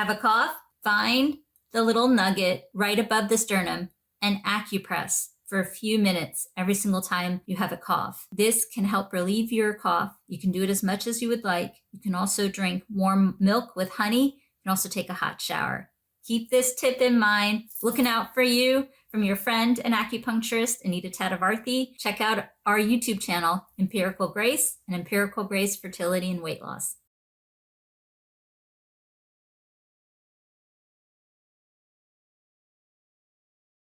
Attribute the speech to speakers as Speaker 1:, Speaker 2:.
Speaker 1: Have a cough? Find the little nugget right above the sternum and acupress for a few minutes every single time you have a cough. This can help relieve your cough. You can do it as much as you would like. You can also drink warm milk with honey. You can also take a hot shower. Keep this tip in mind. Looking out for you from your friend and acupuncturist, Anita Tadavarthi. Check out our YouTube channel, Empirical Grace and Empirical Grace Fertility and Weight Loss.